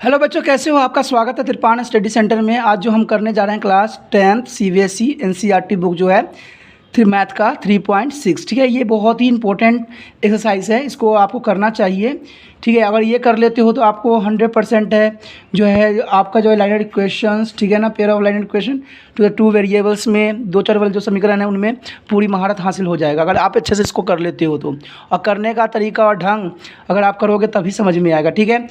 Hello बच्चों, कैसे हो? आपका स्वागत है त्रिपाण स्टडी सेंटर में। आज जो हम करने जा रहे हैं class 10th CBSE NCERT book जो है मैथ का 3.6। ठीक है, ये बहुत ही इंपॉर्टेंट एक्सरसाइज है, इसको आपको करना चाहिए। ठीक है, अगर ये कर लेते हो तो आपको 100% है जो है आपका जो है लाइनर इक्वेशंस, ठीक है ना, pair of linear equation two variables में दो चर वाले जो समीकरण है उनमें पूरी महारत हासिल हो जाएगा अगर आप अच्छे से इसको कर लेते हो तो। और करने का तरीका और ढंग अगर आप करोगे तभी समझ में आएगा। ठीक है,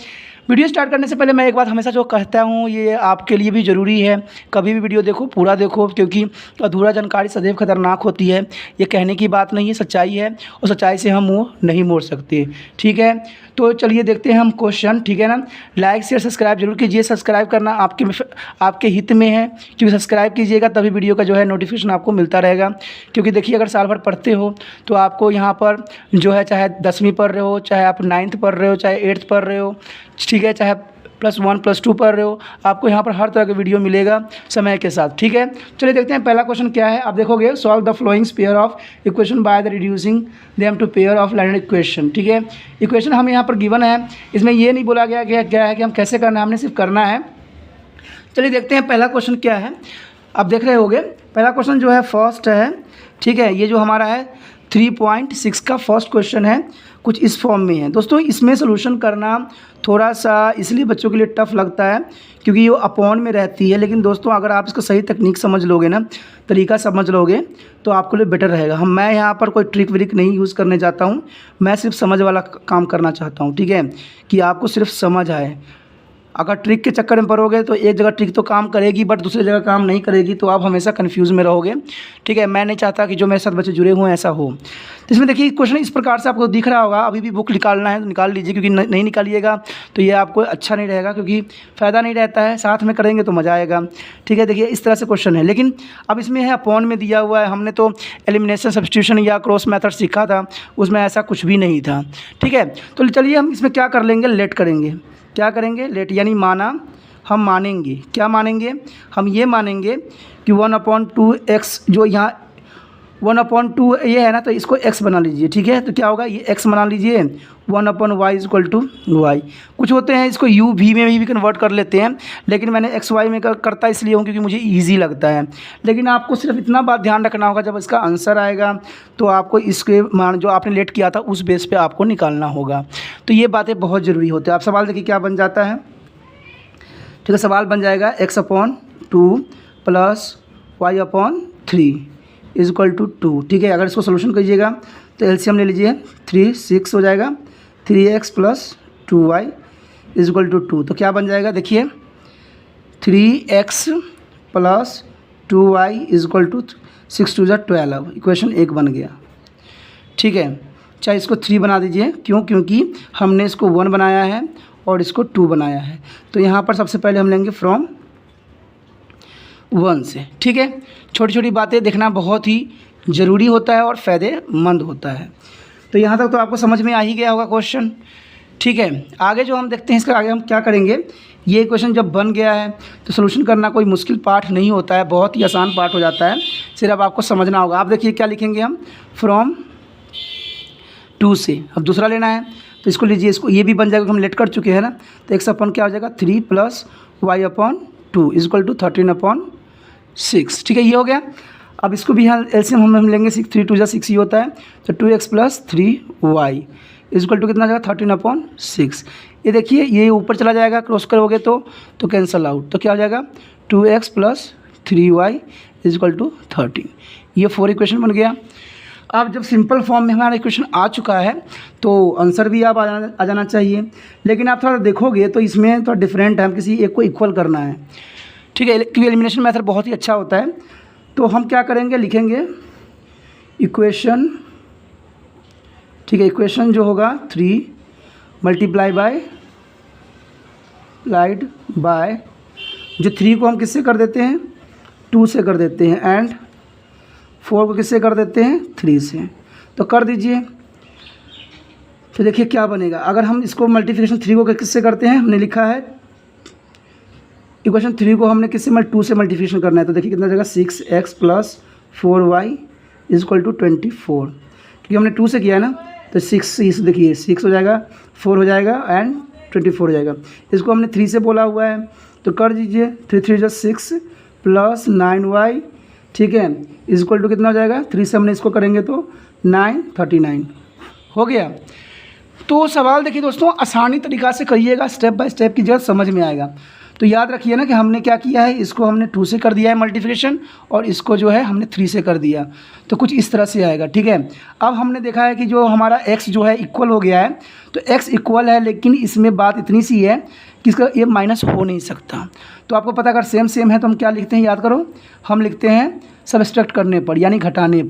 वीडियो स्टार्ट करने से पहले मैं एक बात हमेशा जो कहता हूँ, ये आपके लिए भी ज़रूरी है, कभी भी वीडियो देखो पूरा देखो, क्योंकि अधूरा जानकारी सदैव खतरनाक होती है। ये कहने की बात नहीं है, सच्चाई है, और सच्चाई से हम मुँह नहीं मोड़ सकते। ठीक है, तो चलिए देखते हैं हम क्वेश्चन। ठीक है ना, लाइक शेयर सब्सक्राइब जरूर कीजिए। सब्सक्राइब करना आपके हित में है, क्योंकि सब्सक्राइब कीजिएगा तभी वीडियो का जो है नोटिफिकेशन आपको मिलता रहेगा। क्योंकि देखिए, अगर साल भर पढ़ते हो तो आपको यहाँ पर जो है, चाहे 10वीं पढ़ रहे हो, चाहे आप 9th पढ़ रहे हो, चाहे 8th पढ़ रहे हो, ठीक है, चाहे +1 +2 पढ़ रहे हो, आपको यहाँ पर हर तरह का वीडियो मिलेगा समय के साथ। ठीक है, चलिए देखते हैं पहला क्वेश्चन क्या है। आप देखोगे, solve the following pair of equation by the reducing them to pair of linear equation. ठीक है, इक्वेशन हमें यहाँ पर गिवन है, इसमें ये नहीं बोला गया क्या है कि हम कैसे करना है, हमने सिर्फ करना है। चलिए देखते हैं पहला क्वेश्चन क्या है। आप देख रहे होगे पहला क्वेश्चन जो है फर्स्ट है। ठीक है, ये जो हमारा है 3.6 का फर्स्ट क्वेश्चन है, कुछ इस फॉर्म में है। दोस्तों, इसमें सोल्यूशन करना थोड़ा सा इसलिए बच्चों के लिए टफ़ लगता है क्योंकि ये अपॉन में रहती है। लेकिन दोस्तों, अगर आप इसको सही तकनीक समझ लोगे ना, तरीका समझ लोगे, तो आपके लिए बेटर रहेगा। मैं यहाँ पर कोई ट्रिक व्रिक नहीं यूज़ करने जाता हूँ, मैं सिर्फ समझ वाला काम करना चाहता हूँ। ठीक है, कि आपको सिर्फ समझ आए। अगर ट्रिक के चक्कर में पड़ोगे तो एक जगह ट्रिक तो काम करेगी बट दूसरी जगह काम नहीं करेगी, तो आप हमेशा कंफ्यूज में रहोगे। ठीक है, मैं नहीं चाहता कि जो मेरे साथ बच्चे जुड़े हुए हैं ऐसा हो। तो इसमें देखिए, क्वेश्चन इस प्रकार से आपको दिख रहा होगा। अभी भी बुक निकालना है तो निकाल लीजिए, क्योंकि नहीं निकालिएगा तो ये आपको अच्छा नहीं रहेगा, क्योंकि फ़ायदा नहीं रहता है। साथ में करेंगे तो मज़ा आएगा। ठीक है, देखिए इस तरह से क्वेश्चन है, लेकिन अब इसमें है अपॉन में दिया हुआ है। हमने तो एलिमिनेशन सब्स्टिट्यूशन या क्रॉस मेथड सीखा था, उसमें ऐसा कुछ भी नहीं था। ठीक है, तो चलिए हम इसमें क्या कर लेंगे, लेट करेंगे। क्या करेंगे, लेट, यानी माना। हम मानेंगे, क्या मानेंगे, हम ये मानेंगे कि 1/2x जो यहाँ 1/2 ये है ना, तो इसको x बना लीजिए। ठीक है, तो क्या होगा, ये x बना लीजिए, 1/y = y। कुछ होते हैं इसको u v में भी कन्वर्ट कर लेते हैं, लेकिन मैंने x y में करता इसलिए हूँ क्योंकि मुझे ईजी लगता है। लेकिन आपको सिर्फ इतना बात ध्यान रखना होगा, जब इसका आंसर आएगा तो आपको इसके मान जो आपने लेट किया था उस बेस पे आपको निकालना होगा। तो ये बातें बहुत ज़रूरी होती है। आप सवाल देखिए क्या बन जाता है। ठीक है, सवाल बन जाएगा x/2 + y/3 = 2। ठीक है, अगर इसको सोल्यूशन कीजिएगा तो एलसीएम ले लीजिए, 3 6 हो जाएगा, 3x + 2y = 2। तो क्या बन जाएगा, देखिए 3x + 2y = 6 2 12। इक्वेशन 1 बन गया। ठीक है, चाहे इसको 3 बना दीजिए, क्योंकि हमने इसको 1 बनाया है और इसको 2 बनाया है। तो यहाँ पर सबसे पहले हम लेंगे फ्रॉम 1 से। ठीक है, छोटी छोटी बातें देखना बहुत ही ज़रूरी होता है और फ़ायदेमंद होता है। तो यहाँ तक तो आपको समझ में आ ही गया होगा क्वेश्चन। ठीक है, आगे जो हम देखते हैं, इसका आगे हम क्या करेंगे। ये क्वेश्चन जब बन गया है तो सोल्यूशन करना कोई मुश्किल पार्ट नहीं होता है, बहुत ही आसान पार्ट हो जाता है। सिर्फ आपको समझना होगा। आप देखिए क्या लिखेंगे हम, फ्रॉम 2 से। अब दूसरा लेना है तो इसको लीजिए, इसको ये भी बन जाएगा, हम लेट कर चुके हैं ना। तो x/, क्या हो जाएगा, 3 + y/2 = 13/6। ठीक है, ये हो गया। अब इसको भी यहाँ एलसीएम हम लेंगे, 3 2 6 ही होता है, तो 2x + 3y = कितना जाएगा, 13/6। ये देखिए, ये ऊपर चला जाएगा, क्रॉस करोगे तो कैंसल आउट। तो क्या हो जाएगा, 2x + 3y = 13। ये 4 इक्वेशन बन गया। अब जब सिंपल फॉर्म में हमारा इक्वेशन आ चुका है तो आंसर भी आप आ जाना चाहिए। लेकिन आप थोड़ा देखोगे तो इसमें थोड़ा डिफरेंट है, हम किसी एक को इक्वल करना है। ठीक है, क्योंकि एलिमिनेशन मेथड बहुत ही अच्छा होता है। तो हम क्या करेंगे, लिखेंगे इक्वेशन। ठीक है, इक्वेशन जो होगा 3 मल्टीप्लाइड बाय जो 3 को हम किससे कर देते हैं, 2 से कर देते हैं, एंड 4 को किससे कर देते हैं, 3 से। तो कर दीजिए। तो देखिए क्या बनेगा, अगर हम इसको मल्टीप्लिकेशन 3 को किससे करते हैं, हमने लिखा है इक्वेशन 3 को हमने किससे 2 से मल्टीप्लिकेशन करना है। तो देखिए कितना जाएगा, 6x + 4y = 24। क्योंकि हमने 2 से किया है ना, तो 6 देखिए 6 हो जाएगा, 4 हो जाएगा एंड 24 हो जाएगा। इसको हमने 3 से बोला हुआ है तो कर दीजिए, 3 3 जो 6 प्लस 9y, ठीक है, इक्वल टू कितना हो जाएगा, 3 से हमने इसको करेंगे तो 9 39 हो गया। तो सवाल देखिए दोस्तों, आसानी तरीक़ा से करिएगा, स्टेप बाय स्टेप की जगह समझ में आएगा। तो याद रखिए ना कि हमने क्या किया है, इसको हमने 2 से कर दिया है मल्टीप्लिकेशन और इसको जो है हमने 3 से कर दिया, तो कुछ इस तरह से आएगा, ठीक है। अब हमने देखा है कि जो हमारा x जो है इक्वल हो गया है, तो x इक्वल है, लेकिन इसमें बात इतनी सी है कि इसका ये माइनस हो नहीं सकता। तो आपको पता अगर सेम सेम है तो हम क्या लिखते हैं, याद करो, हम लिखते हैं सब्सट्रैक्ट करने पर, यानी घटाने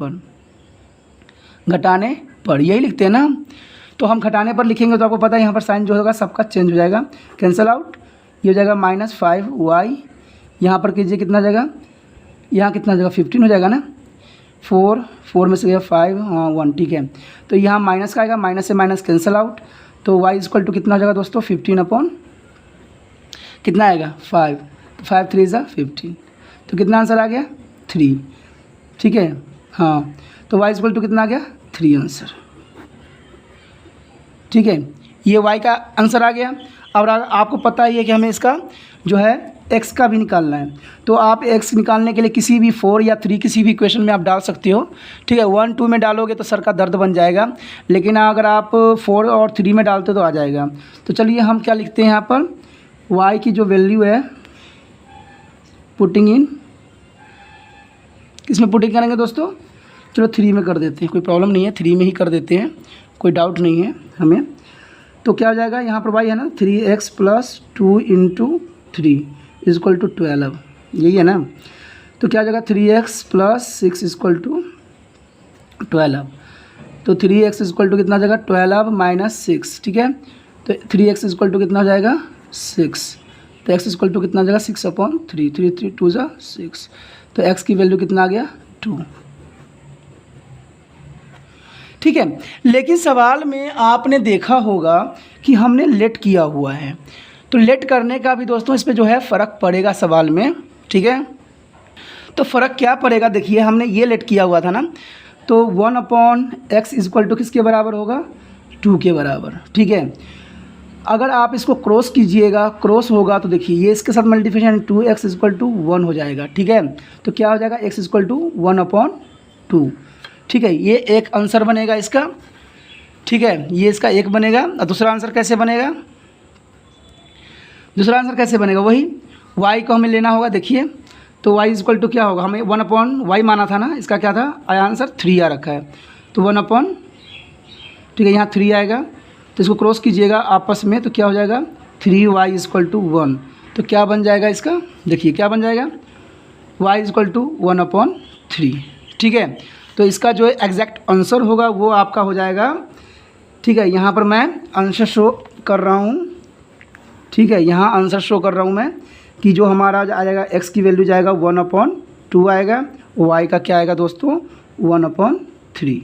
पर यही लिखते हैं ना। तो हम घटाने पर लिखेंगे तो आपको पता है यहाँ पर साइन जो होगा सबका चेंज हो जाएगा, कैंसिल आउट, ये हो जाएगा -5y, यहाँ पर कीजिए कितना जाएगा, यहाँ कितना जाएगा 15 हो जाएगा ना, 4 में से गया 5, हाँ 1, ठीक है। तो यहाँ माइनस का आएगा, माइनस से माइनस कैंसिल आउट, तो y इक्वल टू कितना हो जाएगा दोस्तों, 15 अपॉन कितना आएगा 5, तो 5 3 ज़ा 15, तो कितना आंसर आ गया 3, ठीक है। हाँ, तो y इक्वल टू कितना आ गया 3 आंसर, ठीक है, ये y का आंसर आ गया। और आपको पता ही है कि हमें इसका जो है x का भी निकालना है, तो आप x निकालने के लिए किसी भी 4 या 3 किसी भी इक्वेशन में आप डाल सकते हो, ठीक है। 1 2 में डालोगे तो सर का दर्द बन जाएगा, लेकिन अगर आप 4 और 3 में डालते तो आ जाएगा। तो चलिए हम क्या लिखते हैं यहाँ पर, y की जो वैल्यू है पुटिंग इन, किसमें पुटिंग करेंगे दोस्तों, चलो 3 में कर देते हैं, कोई प्रॉब्लम नहीं है, 3 में ही कर देते हैं, कोई डाउट नहीं है हमें। तो क्या हो जाएगा, यहाँ पर y है ना 3x plus 2 into 3 equal to 12, यही है ना। तो क्या हो जाएगा 3x प्लस 6 इक्वल टू 12, तो 3x इक्वल टू कितना हो जाएगा 12 माइनस 6, ठीक है। तो 3x इक्वल टू कितना हो जाएगा 6, तो x इक्वल टू कितना हो जाएगा 6 अपॉन 3, 3 3 2 ज़ा 6, तो x की वैल्यू कितना आ गया 2, ठीक है। लेकिन सवाल में आपने देखा होगा कि हमने लेट किया हुआ है, तो लेट करने का भी दोस्तों इस पे जो है फ़र्क पड़ेगा सवाल में, ठीक है। तो फ़र्क क्या पड़ेगा, देखिए हमने ये लेट किया हुआ था ना, तो 1/x इक्वल टू किसके बराबर होगा 2 के बराबर, ठीक है। अगर आप इसको क्रॉस कीजिएगा, क्रॉस होगा तो देखिए ये इसके साथ मल्टीप्लिकेशन 2x इक्वल टू 1 हो जाएगा, ठीक है। तो क्या हो जाएगा x इक्वल टू 1/2, ठीक है। ये एक आंसर बनेगा इसका, ठीक है, ये इसका एक बनेगा। और दूसरा आंसर कैसे बनेगा, दूसरा आंसर कैसे बनेगा, वही y को हमें लेना होगा, देखिए तो y इक्वल टू क्या होगा, हमें 1/y माना था ना, इसका क्या था आंसर 3 आ रखा है, तो 1/, ठीक है, यहाँ 3 आएगा, तो इसको क्रॉस कीजिएगा आपस में तो क्या हो जाएगा 3y इक्वल टू 1, तो क्या बन जाएगा इसका, देखिए क्या बन जाएगा y इक्वल टू 1/3, ठीक है। तो इसका जो एग्जैक्ट आंसर होगा वो आपका हो जाएगा, ठीक है। यहाँ पर मैं आंसर शो कर रहा हूँ, ठीक है, यहाँ आंसर शो कर रहा हूँ मैं कि जो हमारा आ जाएगा x की वैल्यू जाएगा 1/2 आएगा, y का क्या आएगा दोस्तों 1/3,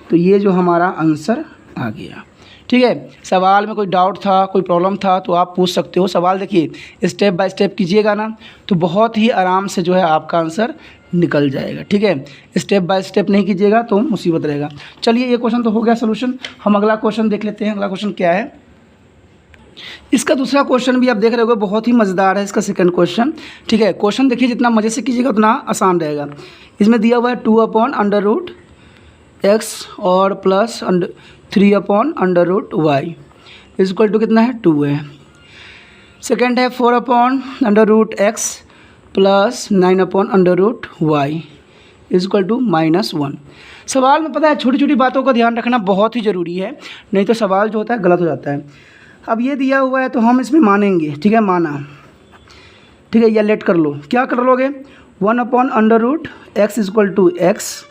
तो ये जो हमारा आंसर आ गया, ठीक है। सवाल में कोई डाउट था, कोई प्रॉब्लम था तो आप पूछ सकते हो। सवाल देखिए स्टेप बाय स्टेप कीजिएगा ना तो बहुत ही आराम से जो है आपका आंसर निकल जाएगा, ठीक है। स्टेप बाय स्टेप नहीं कीजिएगा तो मुसीबत रहेगा। चलिए ये क्वेश्चन तो हो गया सोल्यूशन, हम अगला क्वेश्चन देख लेते हैं। अगला क्वेश्चन क्या है, इसका दूसरा क्वेश्चन भी आप देख रहे होगे, बहुत ही मज़ेदार है इसका सेकंड क्वेश्चन, ठीक है। क्वेश्चन देखिए जितना मज़े से कीजिएगा उतना आसान रहेगा। इसमें दिया हुआ है 2/√x और प्लस 3/√y इक्वल टू कितना है 2 है। सेकेंड है 4/√x plus 9/√y equal to -1। सवाल में पता है छोटी छोटी बातों का ध्यान रखना बहुत ही ज़रूरी है, नहीं तो सवाल जो होता है गलत हो जाता है। अब ये दिया हुआ है तो हम इसमें मानेंगे, ठीक है, माना, ठीक है, या लेट कर लो, क्या कर लोगे 1/√x equal to x,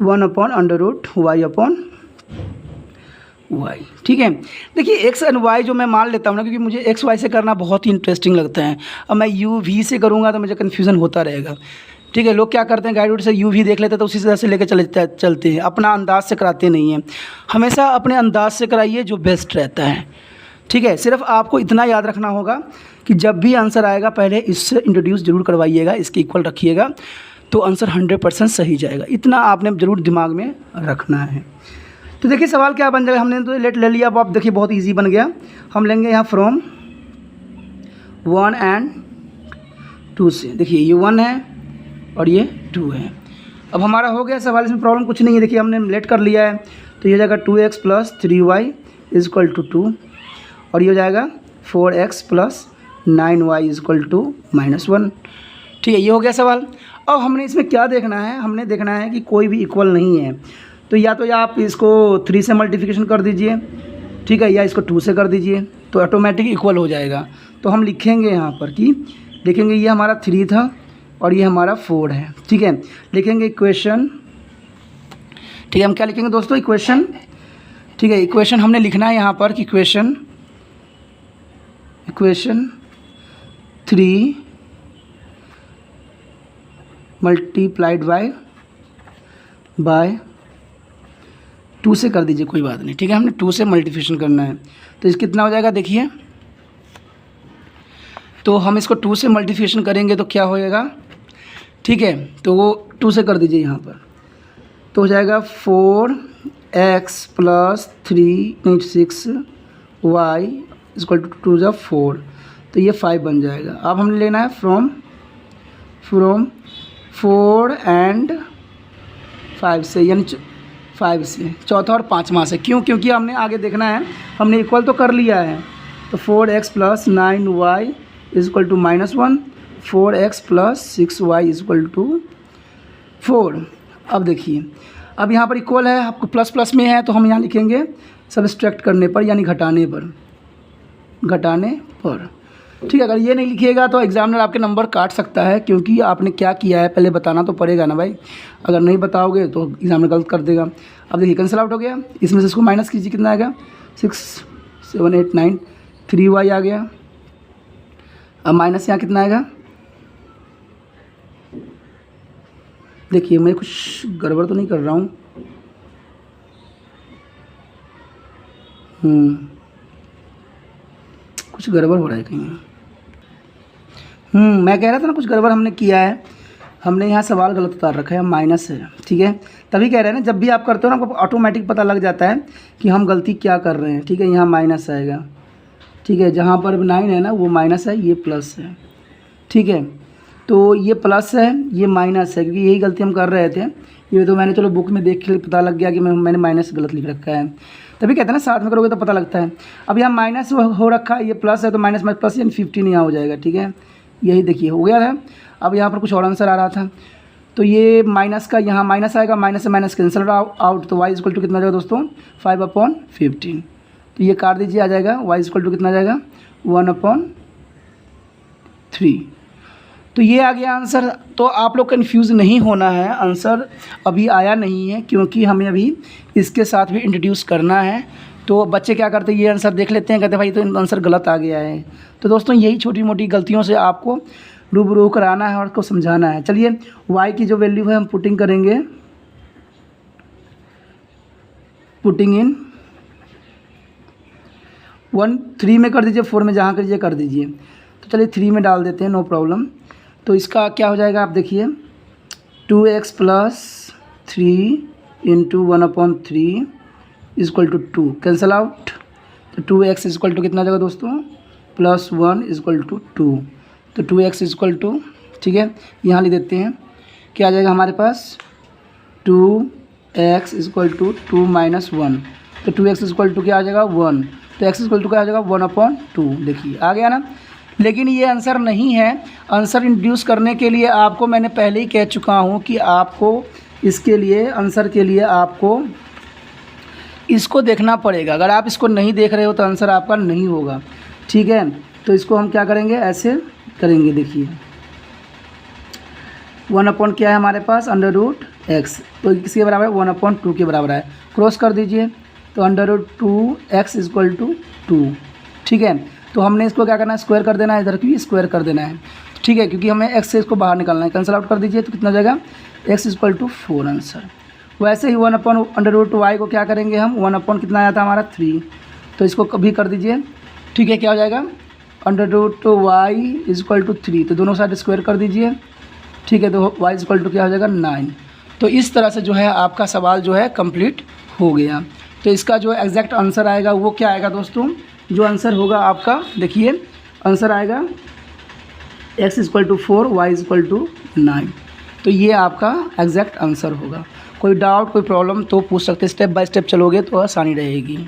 1/√y/y, ठीक है। देखिए x एंड y जो मैं मान लेता हूँ ना, क्योंकि मुझे x y से करना बहुत ही इंटरेस्टिंग लगता है। अब मैं u v से करूँगा तो मुझे कन्फ्यूज़न होता रहेगा, ठीक है। लोग क्या करते हैं गाइड से u v देख लेते हैं तो उसी तरह से लेकर चलते हैं, अपना अंदाज से कराते नहीं हैं। हमेशा अपने अंदाज से कराइए जो बेस्ट रहता है, ठीक है। सिर्फ आपको इतना याद रखना होगा कि जब भी आंसर आएगा पहले इससे इंट्रोड्यूस जरूर करवाइएगा, इसके इक्वल रखिएगा तो आंसर 100% सही जाएगा। इतना आपने ज़रूर दिमाग में रखना है। तो देखिए सवाल क्या बन जाएगा, हमने तो लेट ले लिया, अब आप देखिए बहुत इजी बन गया। हम लेंगे यहाँ फ्रॉम 1 and 2 से। देखिए ये 1 है और ये 2 है। अब हमारा हो गया सवाल, इसमें प्रॉब्लम कुछ नहीं है। देखिए हमने लेट कर लिया है, तो ये हो जाएगा 2x + 3y = 2 और ये हो जाएगा 4x + 9y = -1। ठीक है, ये हो गया सवाल। अब हमने इसमें क्या देखना है, हमने देखना है कि कोई भी इक्वल नहीं है। तो या आप इसको 3 से मल्टीप्लिकेशन कर दीजिए, ठीक है, या इसको 2 से कर दीजिए, तो ऑटोमेटिक इक्वल हो जाएगा। तो हम लिखेंगे यहाँ पर कि लिखेंगे ये हमारा 3 था और ये हमारा 4 है। ठीक है, लिखेंगे इक्वेशन। ठीक है, हम क्या लिखेंगे दोस्तों, इक्वेशन। ठीक है, इक्वेशन हमने लिखना है यहाँ पर कि इक्वेशन 3 मल्टीप्लाइड बाय 2 से कर दीजिए, कोई बात नहीं। ठीक है, हमने 2 से मल्टीप्लिकेशन करना है, तो इस कितना हो जाएगा देखिए। तो हम इसको 2 से मल्टीप्लिकेशन करेंगे तो क्या होएगा, ठीक है, तो वो 2 से कर दीजिए यहाँ पर, तो हो जाएगा 4x + 6y = 2 = 4, तो ये 5 बन जाएगा। अब हमने लेना है फ्रॉम 4 and 5 से, यानी 5 से, चौथा और पाँचवा से। क्योंकि हमने आगे देखना है, हमने इक्वल तो कर लिया है। तो 4x + 9y = -1, 4x + 6y = 4। अब देखिए, अब यहाँ पर इक्वल है, आपको प्लस में है, तो हम यहाँ लिखेंगे सब्सट्रैक्ट करने पर, यानी घटाने पर। ठीक है, अगर ये नहीं लिखिएगा तो एग्जामिनर आपके नंबर काट सकता है, क्योंकि आपने क्या किया है पहले बताना तो पड़ेगा ना भाई। अगर नहीं बताओगे तो एग्जामिनर गलत कर देगा। अब देखिए कैंसिल आउट हो गया, इसमें से इसको माइनस कीजिए, कितना आएगा 6 7 8 9 3y आ गया। अब माइनस यहाँ कितना आएगा, देखिए मैं कुछ गड़बड़ तो नहीं कर रहा हूँ, कुछ गड़बड़ हो रहा है कहीं। मैं कह रहा था ना कुछ गड़बड़ हमने किया है, हमने यहाँ सवाल गलत उतार रखा है, माइनस है। ठीक है, तभी कह रहे हैं ना, जब भी आप करते हो ना आपको ऑटोमेटिक पता लग जाता है कि हम गलती क्या कर रहे हैं। ठीक है, यहाँ माइनस आएगा। ठीक है, जहाँ पर 9 है ना वो माइनस है, ये प्लस है। ठीक है, तो ये प्लस है, ये माइनस है, क्योंकि यही गलती हम कर रहे थे। ये तो मैंने चलो बुक में देख के पता लग गया कि मैंने माइनस गलत लिख रखा है। तभी कहते हैं ना साथ में करोगे तो पता लगता है। अब यहाँ माइनस हो रखा है, ये प्लस है, तो माइनस प्लस यानी 15 यहाँ हो जाएगा। ठीक है, यही देखिए हो गया है। अब यहाँ पर कुछ और आंसर आ रहा था, तो ये माइनस का यहाँ माइनस आएगा, माइनस से माइनस कैंसिल आउट, तो y = कितना जाएगा दोस्तों 5/15। तो ये काट दीजिए, आ जाएगा y = कितना जाएगा 1/3। तो ये आ गया आंसर। तो आप लोग कन्फ्यूज़ नहीं होना है, आंसर अभी आया नहीं है, क्योंकि हमें अभी इसके साथ भी इंट्रोड्यूस करना है। तो बच्चे क्या करते हैं, ये आंसर देख लेते हैं, कहते हैं भाई तो आंसर गलत आ गया है। तो दोस्तों यही छोटी मोटी गलतियों से आपको रूबरू कराना है और उसको समझाना है। चलिए y की जो वैल्यू है हम पुटिंग करेंगे, पुटिंग इन 3 में कर दीजिए, 4 में जहाँ करिए कर दीजिए। तो चलिए 3 में डाल देते हैं, नो प्रॉब्लम। तो इसका क्या हो जाएगा, आप देखिए 2x + 3 × 1/3 = 2, कैंसल आउट। तो 2x = कितना जाएगा दोस्तों +1 = 2। तो 2x = ठीक है, यहाँ लिख देते हैं, क्या आ जाएगा हमारे पास 2x = 2 - 1। तो 2x = क्या आ जाएगा 1, तो x = क्या आ जाएगा 1/2। देखिए आ गया ना। लेकिन ये आंसर नहीं है। आंसर इंट्रोड्यूस करने के लिए आपको मैंने पहले ही कह चुका हूँ कि आपको इसके लिए आंसर के लिए आपको इसको देखना पड़ेगा। अगर आप इसको नहीं देख रहे हो तो आंसर आपका नहीं होगा। ठीक है, तो इसको हम क्या करेंगे, ऐसे करेंगे। देखिए 1/ क्या है हमारे पास √x, तो किसके बराबर है 1/2 के बराबर है। क्रॉस कर दीजिए, तो √2x = 2। ठीक है, तो हमने इसको क्या करना है, स्क्वायर कर देना है, इधर भी स्क्वायर कर देना है। ठीक है, क्योंकि हमें x से इसको बाहर निकालना है। कैंसिल आउट कर दीजिए, तो कितना जाएगा x = 4 आंसर। वैसे ही 1/√y को क्या करेंगे हम, 1/ कितना आया था हमारा 3, तो इसको कभी कर दीजिए। ठीक है, क्या हो जाएगा √y = 3, तो दोनों साइड स्क्वायर कर दीजिए। ठीक है, तो y = क्या हो जाएगा 9। तो इस तरह से जो है आपका सवाल जो है कंप्लीट हो गया। तो इसका जो एग्जैक्ट आंसर आएगा वो क्या आएगा दोस्तों, जो आंसर होगा आपका, देखिए आंसर आएगा x = 4 y = 9। तो ये आपका एग्जैक्ट आंसर होगा। कोई डाउट कोई प्रॉब्लम तो पूछ सकते, स्टेप बाय स्टेप चलोगे तो आसानी रहेगी।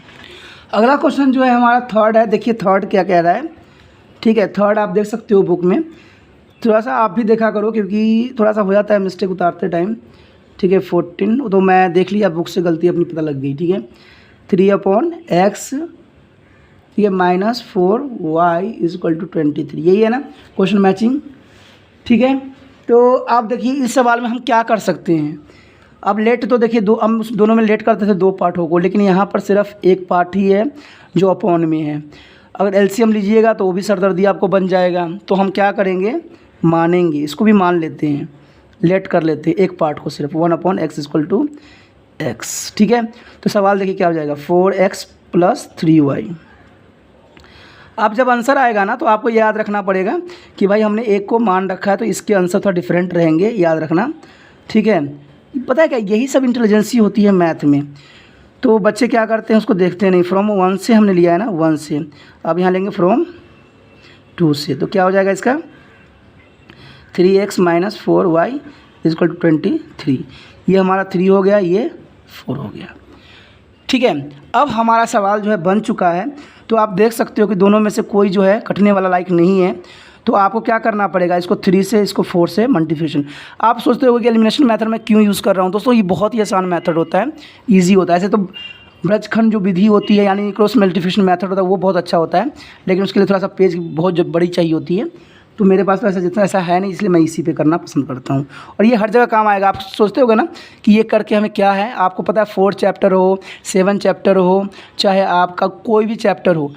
अगला क्वेश्चन जो है हमारा थर्ड है। देखिए थर्ड क्या कह रहा है, ठीक है। थर्ड आप देख सकते हो बुक में, थोड़ा सा आप भी देखा करो क्योंकि थोड़ा सा हो जाता है मिस्टेक उतारते टाइम, ठीक है। 14 तो मैं देख लिया, बुक से गलती अपनी पता लग गई, ठीक है। 3/x, ठीक है, -4y = 23, यही है ना क्वेश्चन मैचिंग, ठीक है। तो आप देखिए इस सवाल में हम क्या कर सकते हैं। अब लेट तो देखिए हम दोनों में लेट करते थे 2 पार्ट होगा, लेकिन यहाँ पर सिर्फ एक पार्ट ही है जो अपॉन में है। अगर एलसीएम लीजिएगा तो वो भी सरदर्दी आपको बन जाएगा। तो हम क्या करेंगे, मानेंगे, इसको भी मान लेते हैं, लेट कर लेते हैं एक पार्ट को सिर्फ, 1/x = x, ठीक है। तो सवाल देखिए क्या हो जाएगा, 4x + 3y। अब जब आंसर आएगा ना तो आपको याद रखना पड़ेगा कि भाई हमने एक को मान रखा है तो इसके आंसर थोड़ा डिफरेंट रहेंगे, याद रखना, ठीक है। पता है क्या, यही सब इंटेलिजेंसी होती है मैथ में। तो बच्चे क्या करते हैं उसको देखते नहीं। फ्रॉम 1 से हमने लिया है ना, 1 से, अब यहाँ लेंगे फ्रॉम 2 से, तो क्या हो जाएगा इसका 3x - 4y = 23। ये हमारा 3 हो गया, ये 4 हो गया, ठीक है। अब हमारा सवाल जो है बन चुका है। तो आप देख सकते हो कि दोनों में से कोई जो है कटने वाला लायक नहीं है। तो आपको क्या करना पड़ेगा, इसको 3 से इसको 4 से मल्टीप्लिकेशन। आप सोचते हो कि एलिमिनेशन मेथड में क्यों यूज़ कर रहा हूँ दोस्तों, ये बहुत ही आसान मेथड होता है, ईजी होता है। ऐसे तो ब्रजखंड जो विधि होती है यानी क्रॉस मल्टीप्लिकेशन मेथड होता है वो बहुत अच्छा होता है, लेकिन उसके लिए थोड़ा सा पेज बहुत बड़ी चाहिए होती है। तो मेरे पास तो ऐसा जितना ऐसा है नहीं, इसलिए मैं इसी पे करना पसंद करता हूँ। और ये हर जगह काम आएगा। आप सोचते होगे ना कि ये करके हमें क्या है, आपको पता है 4 चैप्टर हो, 7 चैप्टर हो, चाहे आपका कोई भी चैप्टर हो,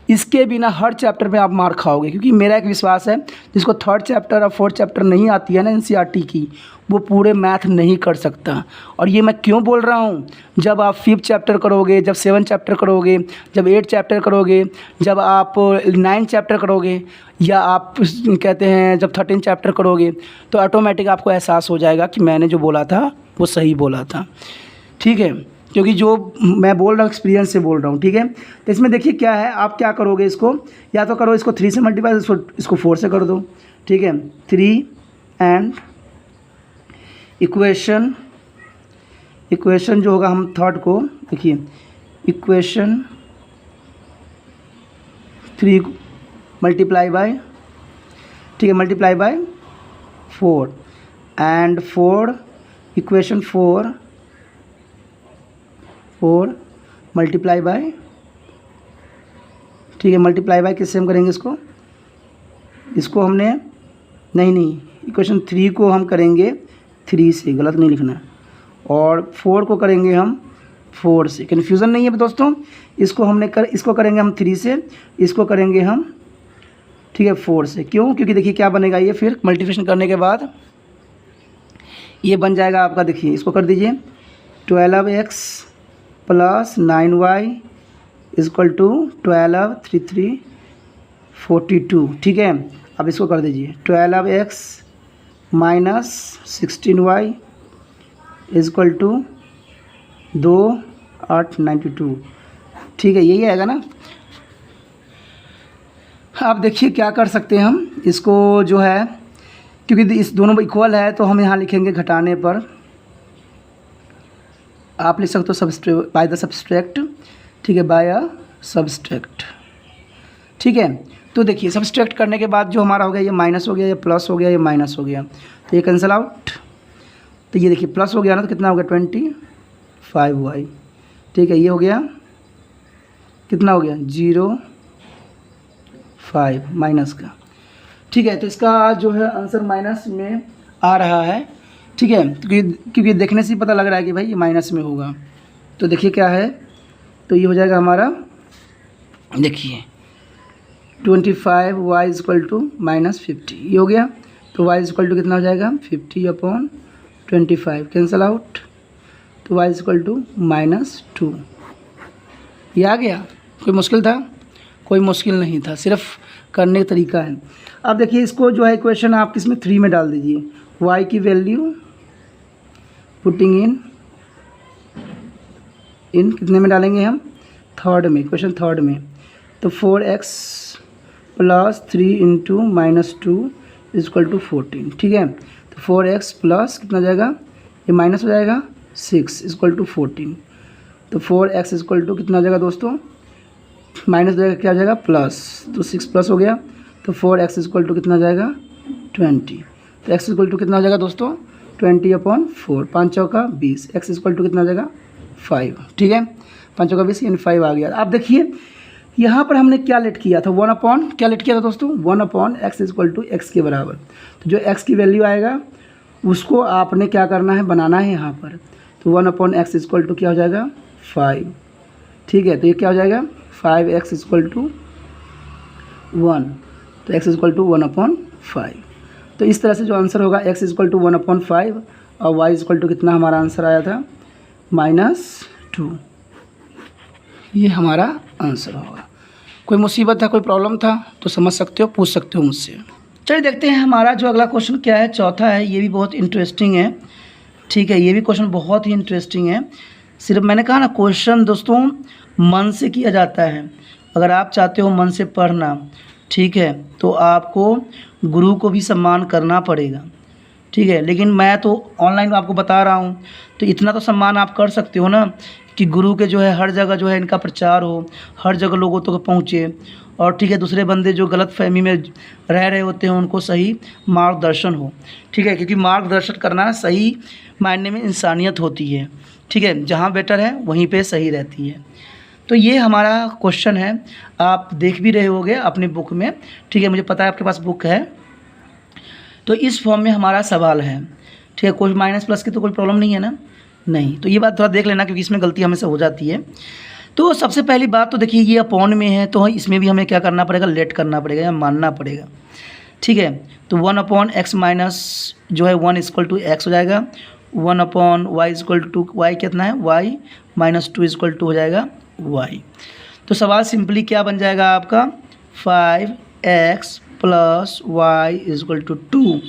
इसके बिना हर चैप्टर में आप मार खाओगे। क्योंकि मेरा एक विश्वास है जिसको 3rd चैप्टर और 4th चैप्टर नहीं आती है ना एनसीईआरटी की, वो पूरे मैथ नहीं कर सकता। और ये मैं क्यों बोल रहा हूँ, जब आप 5th चैप्टर करोगे, जब 7 चैप्टर करोगे, जब 8 चैप्टर करोगे, जब आप 9 चैप्टर करोगे, या आप कहते हैं जब 13 चैप्टर करोगे, तो ऑटोमेटिक आपको एहसास हो जाएगा कि मैंने जो बोला था वो सही बोला था, ठीक है। क्योंकि जो मैं बोल रहा हूँ एक्सपीरियंस से बोल रहा हूँ, ठीक है। तो इसमें देखिए क्या है, आप क्या करोगे, इसको या तो करो इसको 3 से मल्टीप्लाई, इसको 4 से कर दो, ठीक है। 3 एंड इक्वेशन जो होगा हम 3rd को देखिए, इक्वेशन 3 मल्टीप्लाई बाय, ठीक है, multiply by 4 and 4 equation 4 multiply by, ठीक है, मल्टीप्लाई बाय किससे हम करेंगे इसको हमने नहीं इक्वेशन 3 को हम करेंगे 3 से, गलत नहीं लिखना, और 4 को करेंगे हम 4 से। कन्फ्यूज़न नहीं है दोस्तों, इसको करेंगे हम 3 से, इसको करेंगे हम, ठीक है, 4 से। क्यों, क्योंकि देखिए क्या बनेगा, ये फिर मल्टीप्लिकेशन करने के बाद ये बन जाएगा आपका, देखिए इसको कर दीजिए 12x + 9y = 12 3 3 42, ठीक है। अब इसको कर दीजिए 12x - 16y = 2 8 92, ठीक है, यही आएगा ना। अब देखिए क्या कर सकते हैं हम इसको, जो है क्योंकि इस दोनों इक्वल है तो हम यहाँ लिखेंगे घटाने पर, आप लिख सकते हो सबस्ट्रैक्ट बाय द सबस्ट्रैक्ट, ठीक है, बाय अ सबस्ट्रैक्ट, ठीक है। तो देखिए सबस्ट्रैक्ट करने के बाद जो हमारा हो गया, ये माइनस हो गया, ये प्लस हो गया, ये माइनस हो गया, तो ये कैंसिल आउट। तो ये देखिए प्लस हो गया ना, तो कितना हो गया 25y, ठीक है। ये हो गया कितना हो गया 0.5 माइनस का, ठीक है। तो इसका जो है आंसर माइनस में आ रहा है, ठीक है, क्योंकि देखने से ही पता लग रहा है कि भाई ये माइनस में होगा। तो देखिए क्या है, तो ये हो जाएगा हमारा, देखिए 25y = -50, ये हो गया। तो y = कितना हो जाएगा 50/25, कैंसिल आउट, तो y = -2, ये आ गया। कोई मुश्किल था? कोई मुश्किल नहीं था, सिर्फ करने का तरीका है। अब देखिए इसको जो है इक्वेशन आप किसमें 3 में डाल दीजिए, y की वैल्यू पुटिंग इन इन कितने में डालेंगे हम, थर्ड में, क्वेश्चन थर्ड में। तो 4x plus 3 into minus 2 equal to 14, ठीक है। तो 4x प्लस कितना जाएगा, ये माइनस हो जाएगा 6 इजक्वल टू 14। तो 4x इजक्वल टू कितना हो जाएगा दोस्तों, माइनस हो जाएगा, क्या हो जाएगा प्लस, तो 6 प्लस हो गया। तो 4x इजक्वल टू कितना हो जाएगा 20। तो x इजक्वल टू कितना हो जाएगा दोस्तों 20/4, 5 चौका 20, x इजक्वल टू कितना हो जाएगा 5, ठीक है। 5 चौका 20 यानी 5 आ गया। आप देखिए यहाँ पर हमने क्या लेट किया था, 1 क्या लेट किया था दोस्तों, 1/x इजक्वल टू x के बराबर। तो जो x की वैल्यू आएगा उसको आपने क्या करना है, बनाना है यहाँ पर। तो 1/x इजक्वल टू क्या हो जाएगा 5, ठीक है। तो ये क्या हो जाएगा 5x इजक्वल टू 1, तो x इजक्वल टू 1/5। तो इस तरह से जो आंसर होगा x इजक्वल टू 1/5 और y इजक्वल टू कितना हमारा आंसर आया था -2, ये हमारा आंसर होगा। कोई मुसीबत था, कोई प्रॉब्लम था तो समझ सकते हो, पूछ सकते हो मुझसे। चलिए देखते हैं हमारा जो अगला क्वेश्चन क्या है, चौथा है। ये भी बहुत इंटरेस्टिंग है, ठीक है। ये भी क्वेश्चन बहुत ही इंटरेस्टिंग है। सिर्फ मैंने कहा ना, क्वेश्चन दोस्तों मन से किया जाता है। अगर आप चाहते हो मन से पढ़ना, ठीक है, तो आपको गुरु को भी सम्मान करना पड़ेगा, ठीक है। लेकिन मैं तो ऑनलाइन आपको बता रहा हूँ, तो इतना तो सम्मान आप कर सकते हो ना कि गुरु के जो है हर जगह जो है इनका प्रचार हो, हर जगह लोगों तक पहुँचे, और ठीक है दूसरे बंदे जो गलत फहमी में रह रहे होते हैं उनको सही मार्गदर्शन हो, ठीक है। क्योंकि मार्गदर्शन करना सही मायने में इंसानियत होती है, ठीक है। जहाँ बेटर है वहीं पे सही रहती है। तो ये हमारा क्वेश्चन है, आप देख भी रहे होगे अपने बुक में, ठीक है। मुझे पता है आपके पास बुक है। तो इस फॉर्म में हमारा सवाल है, ठीक है। कोई माइनस प्लस की तो कोई प्रॉब्लम नहीं है ना, नहीं। तो ये बात थोड़ा देख लेना क्योंकि इसमें गलती हमें से हो जाती है। तो सबसे पहली बात तो देखिए ये अपॉन में है, तो इसमें भी हमें क्या करना पड़ेगा, लेट करना पड़ेगा या मानना पड़ेगा, ठीक है। तो 1/x माइनस जो है 1 इक्वल टू x हो जाएगा, 1/y इक्वल टू y कितना है, y -2 इक्वल टू हो जाएगा y। तो सवाल सिंपली क्या बन जाएगा आपका, 5x plus y equal to 2,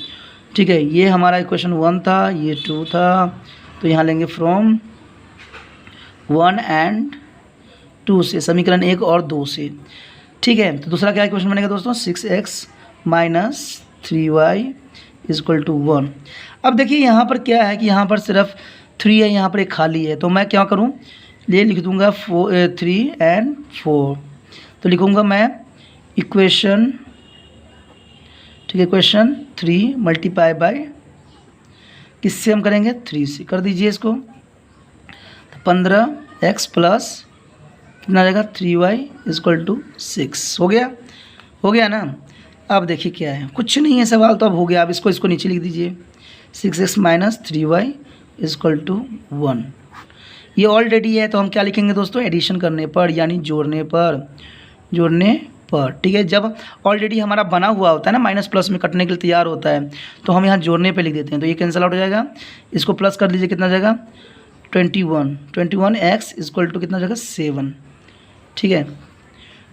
ठीक है। ये हमारा इक्वेशन 1 था, ये 2 था, तो यहाँ लेंगे फ्रॉम 1 एंड 2 से, समीकरण 1 और 2 से, ठीक है। तो दूसरा क्या इक्वेशन बनेगा दोस्तों, 6x minus 3y equal to 1। अब देखिए यहाँ पर क्या है कि यहाँ पर सिर्फ 3 है, यहाँ पर एक खाली है, तो मैं क्या करूँ, ये लिख दूँगा 3 एंड 4। तो लिखूँगा मैं इक्वेशन, ठीक है, इक्वेशन 3 मल्टीप्लाई बाय किससे हम करेंगे, 3 से कर दीजिए इसको। तो 15x प्लस कितना आ जाएगा 3y इक्वल टू 6 हो गया, हो गया ना। अब देखिए क्या है, कुछ नहीं है सवाल तो अब हो गया। अब इसको नीचे लिख दीजिए, 6x minus 3y equal to 1। ये ऑलरेडी है तो हम क्या लिखेंगे दोस्तों, एडिशन करने पर यानी जोड़ने पर, ठीक है। जब ऑलरेडी हमारा बना हुआ होता है ना, माइनस प्लस में कटने के लिए तैयार होता है, तो हम यहाँ जोड़ने पे लिख देते हैं। तो ये कैंसिल आउट हो जाएगा, इसको प्लस कर लीजिए, कितना जाएगा 21x इक्वल टू कितना जाएगा 7, ठीक है।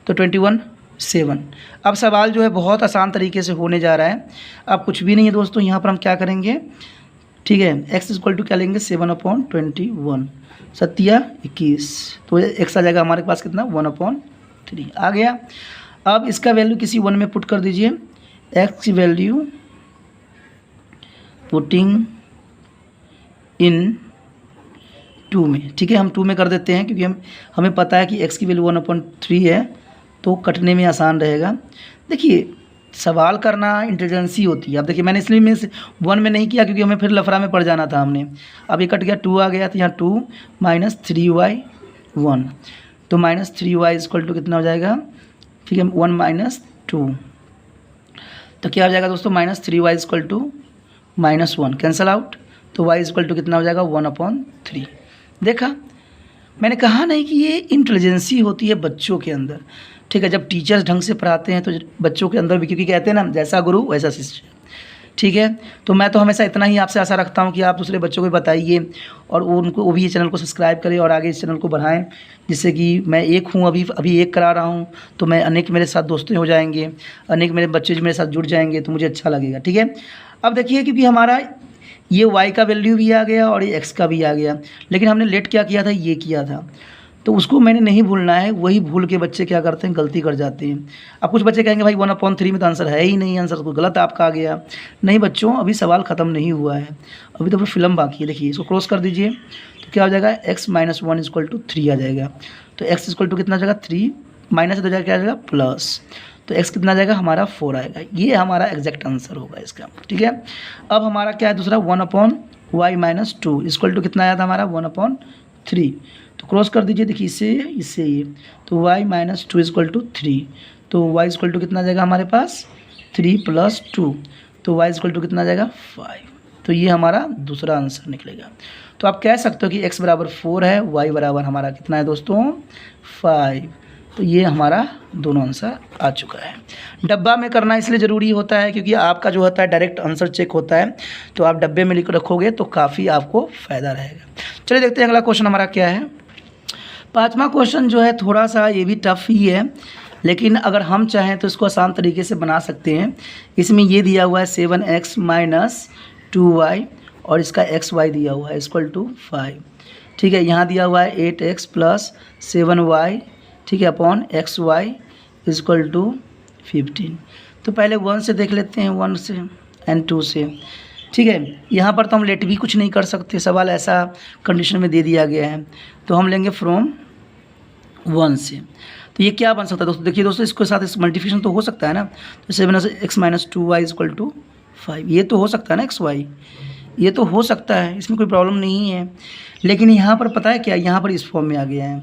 तो 21 7। अब सवाल जो है बहुत आसान तरीके से होने जा रहा है। अब कुछ भी नहीं है दोस्तों, यहाँ पर हम क्या करेंगे, ठीक है, x इक्वल टू क्या लेंगे 7/21, 7×21, तो x आ जाएगा हमारे पास कितना 1/3 आ गया। अब इसका वैल्यू किसी 1 में पुट कर दीजिए, x की वैल्यू पुटिंग इन 2 में, ठीक है। हम 2 में कर देते हैं क्योंकि हमें पता है कि x की वैल्यू 1/3 है, तो कटने में आसान रहेगा। देखिए सवाल करना इंटेलिजेंसी होती है। अब देखिए मैंने इसलिए 1 में नहीं किया क्योंकि हमें फिर लफड़ा में पड़ जाना था हमने। अब ये कट गया, 2 आ गया, तो यहाँ 2 माइनस 3y 1, तो -3y इक्वल टू कितना हो जाएगा, ठीक है, 1 माइनस 2, तो क्या हो जाएगा दोस्तों -3y equal to -1 cancel out, तो y इक्वल टू कितना हो जाएगा 1/3। देखा, मैंने कहा नहीं कि ये इंटेलिजेंसी होती है बच्चों के अंदर, ठीक है। जब टीचर्स ढंग से पढ़ाते हैं तो बच्चों के अंदर भी, क्योंकि कहते हैं ना जैसा गुरु वैसा शिष्य, ठीक है। तो मैं तो हमेशा इतना ही आपसे आशा रखता हूँ कि आप दूसरे बच्चों को भी बताइए और वो भी ये चैनल को सब्सक्राइब करें और आगे इस चैनल को बढ़ाएं, जिससे कि मैं एक हूँ अभी एक करा रहा हूँ, तो मैं अनेक मेरे साथ दोस्तें हो जाएंगे, अनेक मेरे बच्चे जो मेरे साथ जुड़ जाएंगे, तो मुझे अच्छा लगेगा, ठीक है। अब देखिए क्योंकि हमारा ये y का वैल्यू भी आ गया और ये x का भी आ गया, लेकिन हमने लेट क्या किया था, ये किया था। तो उसको मैंने नहीं भूलना है, वही भूल के बच्चे क्या करते हैं, गलती कर जाते हैं। अब कुछ बच्चे कहेंगे भाई 1/3 में तो आंसर है ही नहीं, आंसर तो गलत आपका आ गया। नहीं बच्चों, अभी सवाल ख़त्म नहीं हुआ है, अभी तो फिर फिल्म बाकी है। देखिए इसको क्रॉस कर दीजिए तो क्या हो जाएगा, x - 1 = 3 आ जाएगा। तो x = कितना आ जाएगा, 3 माइनस से 2 जाएगा क्या आ जाएगा, प्लस। तो x कितना आ जाएगा हमारा, 4 आएगा। ये हमारा एग्जैक्ट आंसर होगा इसका, ठीक है। अब हमारा क्या है दूसरा, 1/y - 2 = कितना आया था हमारा, 1/3। तो क्रॉस कर दीजिए, देखिए इससे ये तो y - 2 = 3। तो y = कितना आ जाएगा हमारे पास, 3 + 2। तो y = कितना आ जाएगा, 5। तो ये हमारा दूसरा आंसर निकलेगा। तो आप कह सकते हो कि x बराबर 4 है, y बराबर हमारा कितना है दोस्तों, 5। तो ये हमारा दोनों आंसर आ चुका है। डब्बा में करना इसलिए ज़रूरी होता है क्योंकि आपका जो होता है डायरेक्ट आंसर चेक होता है, तो आप डब्बे में लिख रखोगे तो काफ़ी आपको फ़ायदा रहेगा। चलिए देखते हैं अगला क्वेश्चन हमारा क्या है। 5वां क्वेश्चन जो है थोड़ा सा ये भी टफ ही है, लेकिन अगर हम चाहें तो इसको आसान तरीके से बना सकते हैं। इसमें ये दिया हुआ है 7x - 2y और इसका xy दिया हुआ है =5, ठीक है। यहाँ दिया हुआ है 8x + 7y, ठीक है, अपॉन xy = 15। तो पहले 1 से देख लेते हैं, 1 से एंड 2 से, ठीक है। यहाँ पर तो हम लेट भी कुछ नहीं कर सकते, सवाल ऐसा कंडीशन में दे दिया गया है। तो हम लेंगे फ्रॉम 1 से। तो ये क्या बन सकता है दोस्तों, देखिए दोस्तों इसके साथ इस मल्टीप्लिकेशन तो हो सकता है ना। तो 7x - 2y = 5, ये तो हो सकता है ना, xy ये तो हो सकता है, इसमें कोई प्रॉब्लम नहीं है। लेकिन यहाँ पर पता है क्या, यहाँ पर इस फॉर्म में आ गया है,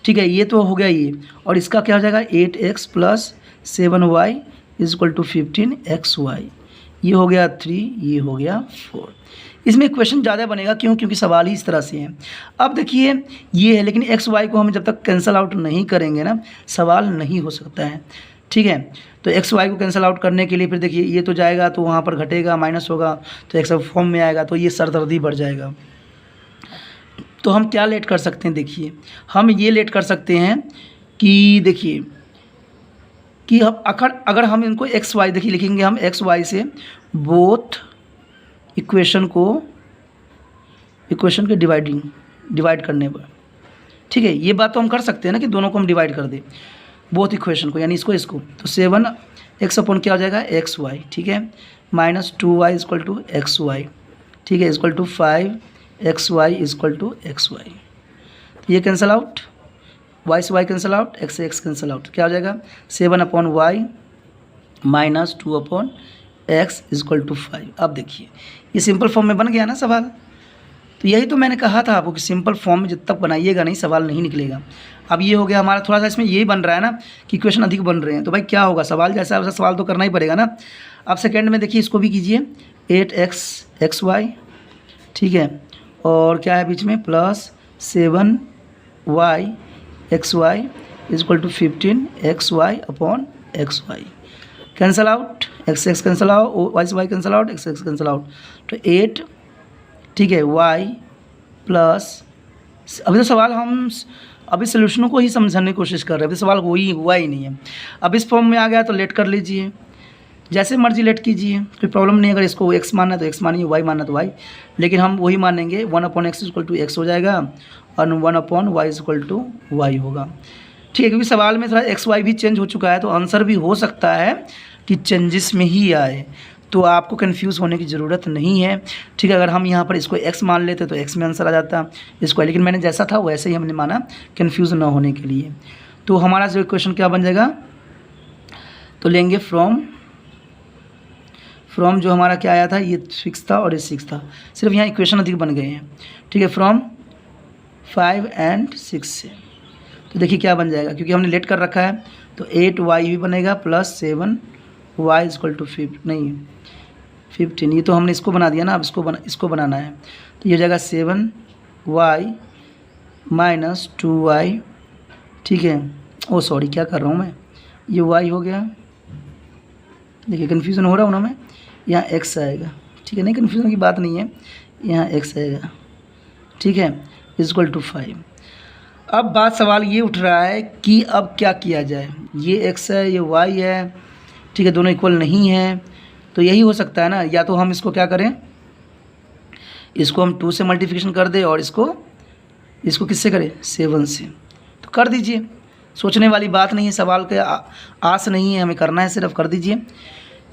ठीक है। ये तो हो गया ये, और इसका क्या हो जाएगा, 8x + 7y = 15 xy, ये हो गया 3, ये हो गया 4। इसमें क्वेश्चन ज़्यादा बनेगा, क्यों, क्योंकि सवाल ही इस तरह से हैं। अब देखिए ये है, लेकिन एक्स वाई को हम जब तक कैंसिल आउट नहीं करेंगे ना, सवाल नहीं हो सकता है, ठीक है। तो एक्स वाई को कैंसिल आउट करने के लिए फिर देखिए ये तो जाएगा तो वहाँ पर घटेगा, माइनस होगा तो एक्स फॉर्म में आएगा, तो ये सरदर्दी बढ़ जाएगा। तो हम क्या लेट कर सकते हैं, देखिए हम ये लेट कर सकते हैं कि देखिए कि हम अगर हम इनको एक्स वाई देखिए लिखेंगे, हम एक्स वाई से बोथ इक्वेशन के डिवाइड करने पर, ठीक है। ये बात तो हम कर सकते हैं ना कि दोनों को हम डिवाइड कर दें, बोथ इक्वेशन को, यानी इसको तो 7x अपॉन क्या हो जाएगा एक्स वाई, ठीक है, -2y = एक्स वाई, ठीक है, = 5xy = एक्स वाई। ये कैंसिल आउट, y से y कैंसिल आउट, x से x कैंसिल आउट, क्या हो जाएगा 7/y - 2/x = 5। अब देखिए ये सिंपल फॉर्म में बन गया ना सवाल। तो यही तो मैंने कहा था आपको कि सिंपल फॉर्म में जब तक बनाइएगा नहीं सवाल नहीं निकलेगा। अब ये हो गया हमारा, थोड़ा सा इसमें यही बन रहा है ना कि क्वेश्चन अधिक बन रहे हैं, तो भाई क्या होगा, सवाल जैसा वैसा सवाल तो करना ही पड़ेगा ना। अब सेकेंड में देखिए इसको भी कीजिए, 8x xy, ठीक है, और क्या है बीच में plus 7y xy = 15 xy/xy, cancel out, x cancel out, y से y cancel out, x cancel out, तो 8, ठीक है, y प्लस, अभी तो सवाल हम अभी सोल्यूशनों को ही समझाने की कोशिश कर रहे हैं, अभी सवाल हुआ ही नहीं है। अब इस फॉर्म में आ गया तो लेट कर लीजिए, जैसे मर्जी लेट कीजिए, कोई प्रॉब्लम नहीं। अगर इसको x मानना है तो x मानिए, y मानना तो y, लेकिन हम वही मानेंगे 1/x = x हो जाएगा और 1/y = y होगा, ठीक है। क्योंकि सवाल में थोड़ा x y भी चेंज हो चुका है, तो आंसर भी हो सकता है कि चेंजेस में ही आए, तो आपको कंफ्यूज होने की ज़रूरत नहीं है, ठीक है। अगर हम यहाँ पर इसको x मान लेते तो x में आंसर आ जाता इसको, लेकिन मैंने जैसा था वैसे ही हमने माना कंफ्यूज ना होने के लिए। तो हमारा जो इक्वेशन क्या बन जाएगा, तो लेंगे फ्रॉम जो हमारा क्या आया था, ये 6 था और ये 6 था, सिर्फ यहाँ इक्वेशन अधिक बन गए हैं, ठीक है, फ्रॉम 5 और 6 से। तो देखिए क्या बन जाएगा, क्योंकि हमने लेट कर रखा है तो 8y भी बनेगा प्लस 7y = 15, ये तो हमने इसको बना दिया ना, अब इसको बनाना है। तो ये हो जाएगा 7y - 2y, ठीक है, ओ सॉरी क्या कर रहा हूँ मैं, ये y हो गया, देखिए कन्फ्यूज़न हो रहा हूँ ना मैं, यहाँ x आएगा, ठीक है, नहीं कन्फ्यूज़न की बात नहीं है, यहाँ x आएगा, ठीक है, = 5। अब बात सवाल ये उठ रहा है कि अब क्या किया जाए, ये x है ये y है, ठीक है, दोनों इक्वल नहीं है, तो यही हो सकता है ना, या तो हम इसको क्या करें, इसको हम 2 से मल्टीप्लिकेशन कर दें और इसको किससे करें 7 से, तो कर दीजिए। सोचने वाली बात नहीं है, सवाल के आस नहीं है, हमें करना है, सिर्फ कर दीजिए।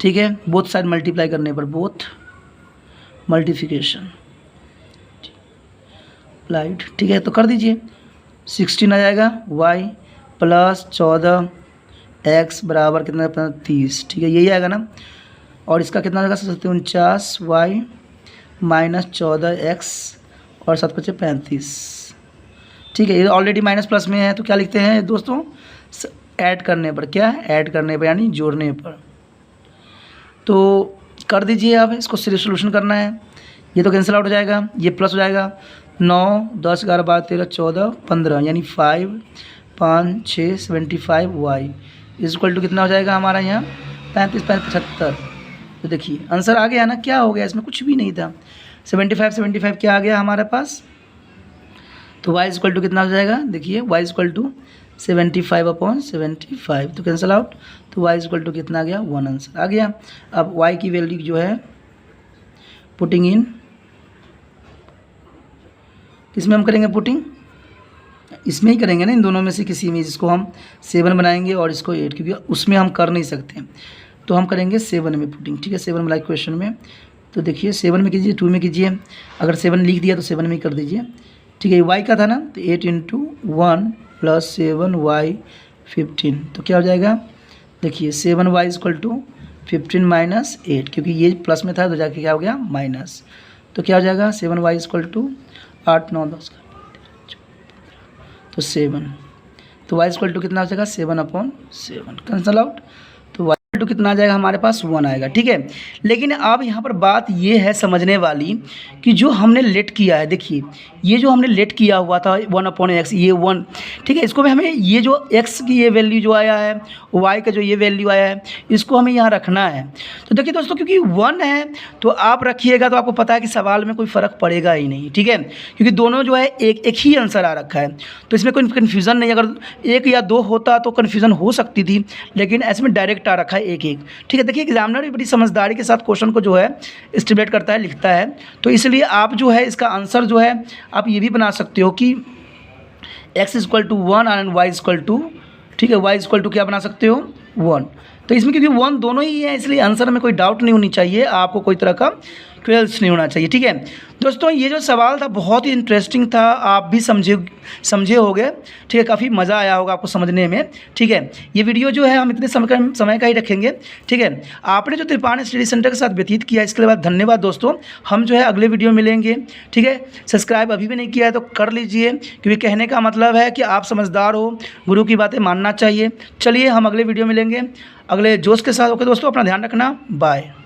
ठीक है, बोथ साइड मल्टीप्लाई करने पर, बोथ मल्टीप्लिकेशन लाइट, ठीक है, तो कर दीजिए। 16 आ जाएगा y प्लस 14x बराबर कितना 30, ठीक है, यही आएगा ना। और इसका कितना आएगा 49y माइनस 14x और 7 बचे 35, ठीक है। ये ऑलरेडी माइनस प्लस में है, तो क्या लिखते हैं दोस्तों, ऐड करने पर, क्या ऐड करने पर यानी जोड़ने पर। तो कर दीजिए, अब इसको सोल्यूशन करना है। ये तो कैंसिल आउट हो जाएगा, ये प्लस हो जाएगा, 9 10 11 12 13 14 15 यानी 5 5 6 75 y इज इक्वल टू कितना हो जाएगा हमारा यहाँ 35 5 75। तो देखिए आंसर आ गया ना, क्या हो गया, इसमें कुछ भी नहीं था। 75 क्या आ गया हमारे पास, तो y इज इक्वल टू कितना हो जाएगा, देखिए y इज इक्वल टू 75/75, तो कैंसिल आउट, तो y इज इक्वल टू कितना आ गया 1 आंसर आ गया। अब y की वैल्यू जो है पुटिंग इन, किसमें हम करेंगे पुटिंग, इसमें ही करेंगे ना, इन दोनों में से किसी में, जिसको हम 7 बनाएंगे और इसको 8, क्योंकि उसमें हम कर नहीं सकते, तो हम करेंगे 7 में पुटिंग, ठीक है। 7 में लाइक क्वेश्चन में, तो देखिए 7 में कीजिए, 2 में कीजिए, अगर 7 लिख दिया तो 7 में ही कर दीजिए, ठीक है। y का था ना, तो 8 × 1 + 7y 15, तो क्या हो जाएगा, देखिए 7y इज इक्वल टू 15 - 8, क्योंकि ये प्लस में था तो जाके क्या हो गया माइनस, तो क्या हो जाएगा 7y इज इक्वल टू 8 9 10 तो 7, तो y इज इक्वल टू कितना हो जाएगा 7/7, कैंसल आउट, तो y इक्वल टू कितना आ जाएगा हमारे पास 1 आएगा, ठीक है। लेकिन अब यहाँ पर बात ये है समझने वाली कि जो हमने लेट किया है, देखिए ये जो हमने लेट किया हुआ था 1/x, ये 1, ठीक है, इसको भी हमें ये जो x की ये वैल्यू जो आया है, y का जो ये वैल्यू आया है, इसको हमें यहाँ रखना है। तो देखिए दोस्तों, क्योंकि 1 है तो आप रखिएगा तो आपको पता है कि सवाल में कोई फ़र्क पड़ेगा ही नहीं, ठीक है, क्योंकि दोनों जो है एक ही आंसर आ रखा है, तो इसमें कोई कन्फ्यूज़न नहीं। अगर 1 या 2 होता तो कन्फ्यूज़न हो सकती थी, लेकिन ऐसे में डायरेक्ट आ रखा है 1 ठीक है। देखिए एग्जामिनर भी बड़ी समझदारी के साथ क्वेश्चन को जो है स्टिमुलेट करता है, लिखता है, तो इसलिए आप जो है इसका आंसर जो है आप ये भी बना सकते हो कि x is equal to 1 and y is equal to, ठीक है, y इज इक्वल टू क्या बना सकते हो 1। तो इसमें क्योंकि 1 दोनों ही है, इसलिए आंसर में कोई डाउट नहीं होनी चाहिए, आपको कोई तरह का क्वेल्स नहीं होना चाहिए, ठीक है। दोस्तों ये जो सवाल था बहुत ही इंटरेस्टिंग था, आप भी समझे होंगे, ठीक है, काफ़ी मज़ा आया होगा आपको समझने में, ठीक है। ये वीडियो जो है हम इतने समय का ही रखेंगे, ठीक है। आपने जो त्रिपाण स्टडी सेंटर के साथ व्यतीत किया इसके बाद धन्यवाद दोस्तों। हम जो है अगले वीडियो मिलेंगे, ठीक है। सब्सक्राइब अभी भी नहीं किया है तो कर लीजिए, क्योंकि कहने का मतलब है कि आप समझदार हो, गुरु की बातें मानना चाहिए। चलिए हम अगले वीडियो मिलेंगे अगले जोश के साथ। ओके दोस्तों, अपना ध्यान रखना, बाय।